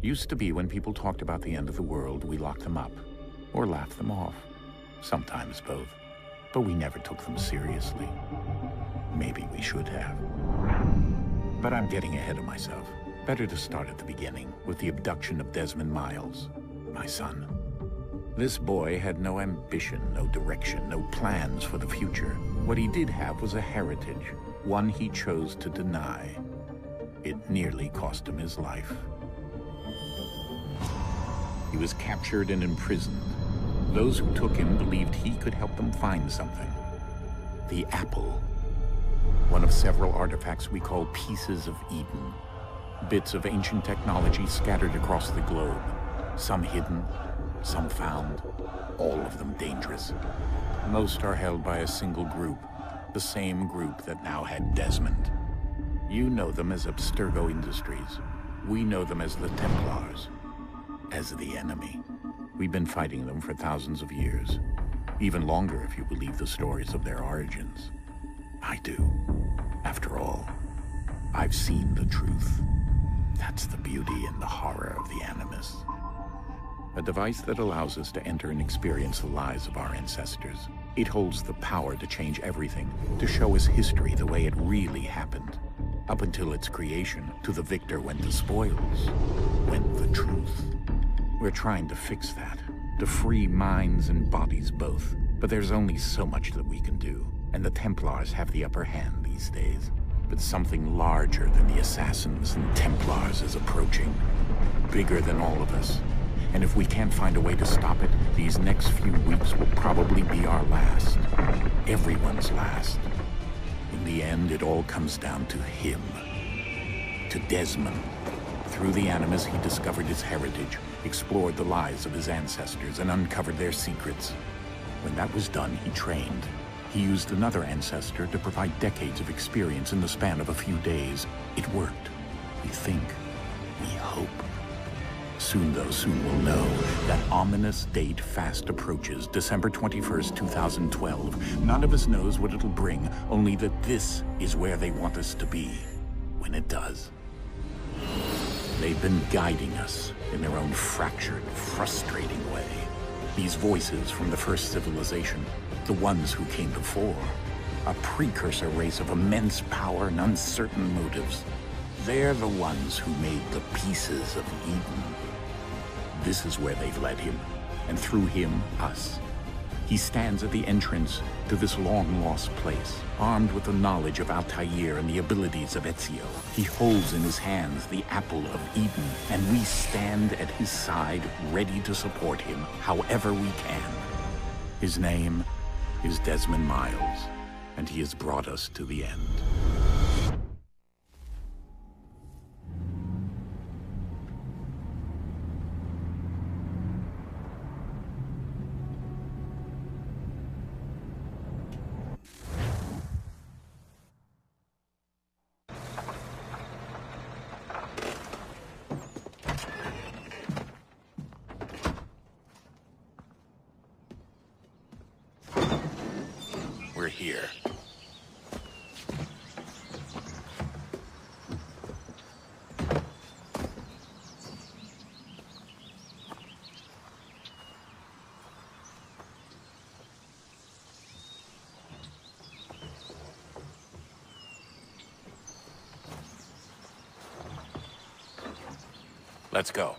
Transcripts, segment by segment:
Used to be when people talked about the end of the world, we locked them up. Or laughed them off. Sometimes both. But we never took them seriously. Maybe we should have. But I'm getting ahead of myself. Better to start at the beginning, with the abduction of Desmond Miles, my son. This boy had no ambition, no direction, no plans for the future. What he did have was a heritage, one he chose to deny. It nearly cost him his life. He was captured and imprisoned. Those who took him believed he could help them find something. The apple. One of several artifacts we call Pieces of Eden. Bits of ancient technology scattered across the globe. Some hidden, some found, all of them dangerous. Most are held by a single group, the same group that now had Desmond. You know them as Abstergo Industries. We know them as the Templars. As the enemy. We've been fighting them for thousands of years. Even longer if you believe the stories of their origins. I do. After all, I've seen the truth. That's the beauty and the horror of the Animus. A device that allows us to enter and experience the lives of our ancestors. It holds the power to change everything, to show us history the way it really happened. Up until its creation, to the victor went the spoils, went the truth. We're trying to fix that, to free minds and bodies both. But there's only so much that we can do, and the Templars have the upper hand these days. But something larger than the Assassins and Templars is approaching. Bigger than all of us. And if we can't find a way to stop it, these next few weeks will probably be our last. Everyone's last. In the end, it all comes down to him. To Desmond. Through the Animus, he discovered his heritage, explored the lives of his ancestors, and uncovered their secrets. When that was done, he trained. He used another ancestor to provide decades of experience in the span of a few days. It worked. We think. We hope. Soon, though, soon we'll know. That ominous date fast approaches, December 21st, 2012. None of us knows what it'll bring, only that this is where they want us to be. When it does. They've been guiding us in their own fractured, frustrating way. These voices from the first civilization, the ones who came before, a precursor race of immense power and uncertain motives. They're the ones who made the Pieces of Eden. This is where they've led him, and through him, us. He stands at the entrance to this long-lost place, armed with the knowledge of Altair and the abilities of Ezio. He holds in his hands the Apple of Eden, and we stand at his side, ready to support him however we can. His name is Desmond Miles, and he has brought us to the end. We're here. Let's go.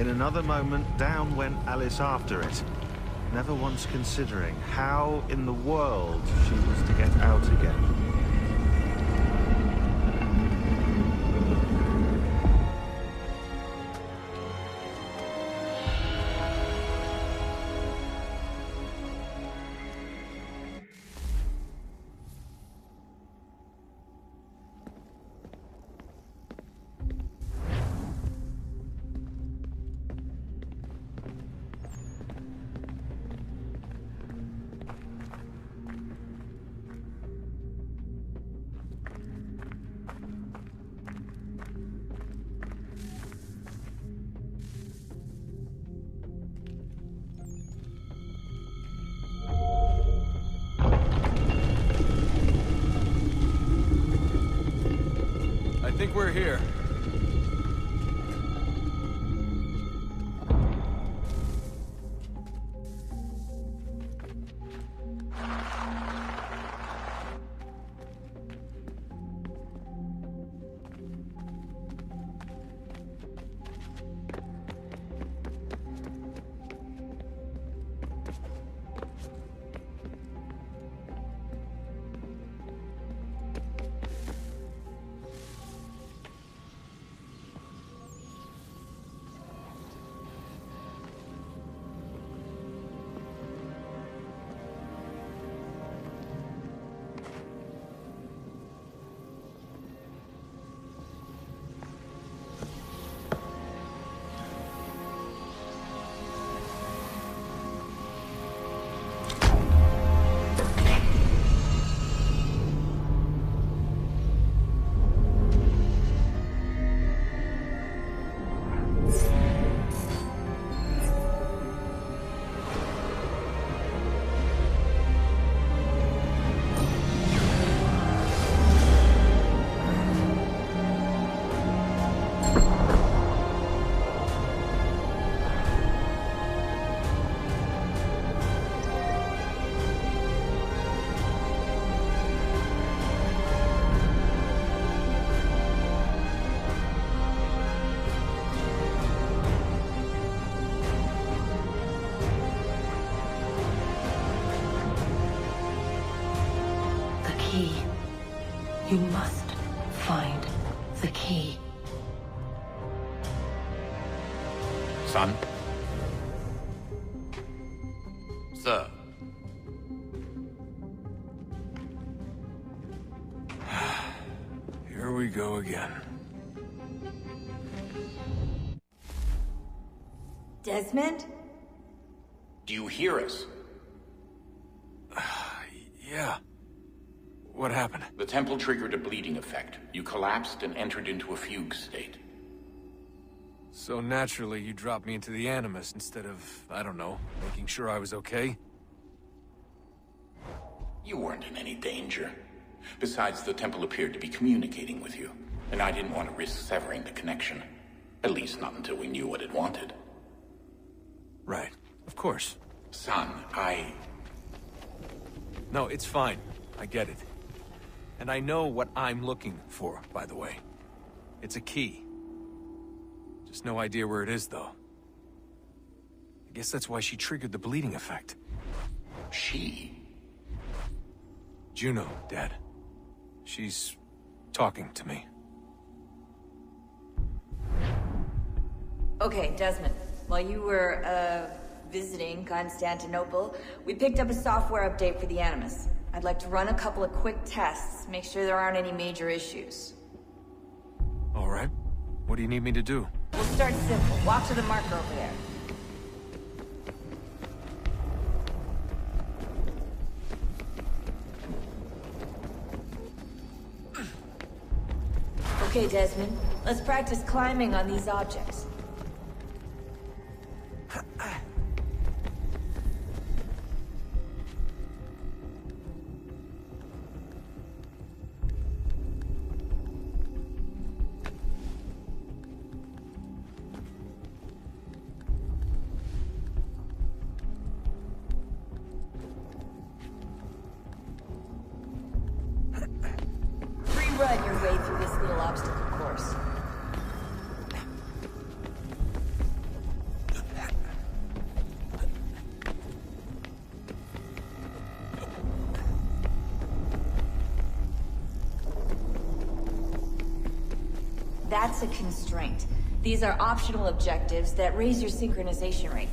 another moment, down went Alice after it, never once considering how in the world she was to get out again. I think we're here. You must find the key. Son? Sir. Here we go again. Desmond? Do you hear us? Yeah. What happened? The temple triggered a bleeding effect. You collapsed and entered into a fugue state. So naturally, you dropped me into the Animus instead of, I don't know, making sure I was okay? You weren't in any danger. Besides, the temple appeared to be communicating with you, and I didn't want to risk severing the connection. At least not until we knew what it wanted. Right. Of course. Son, No, it's fine. I get it. And I know what I'm looking for, by the way. It's a key. Just no idea where it is, though. I guess that's why she triggered the bleeding effect. She? Juno, Dad. She's talking to me. Okay, Desmond. While you were, visiting Constantinople, we picked up a software update for the Animus. I'd like to run a couple of quick tests, make sure there aren't any major issues. All right. What do you need me to do? We'll start simple. Walk to the marker over there. Okay, Desmond. Let's practice climbing on these objects. Run your way through this little obstacle course. That's a constraint. These are optional objectives that raise your synchronization rate.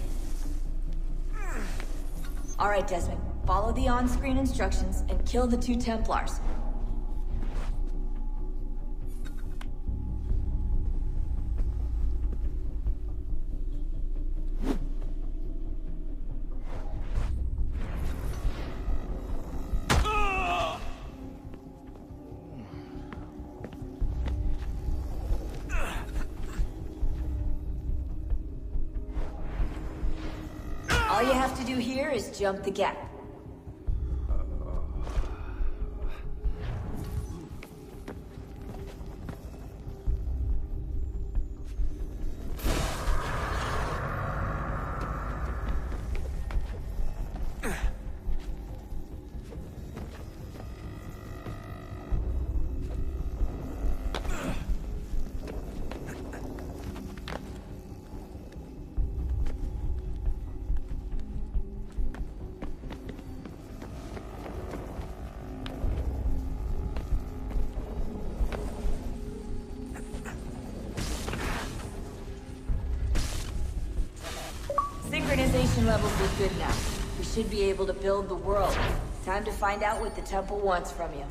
Alright, Desmond. Follow the on-screen instructions and kill the 2 Templars. All you have to do here is jump the gap. Synchronization levels look good now. We should be able to build the world. Time to find out what the temple wants from you.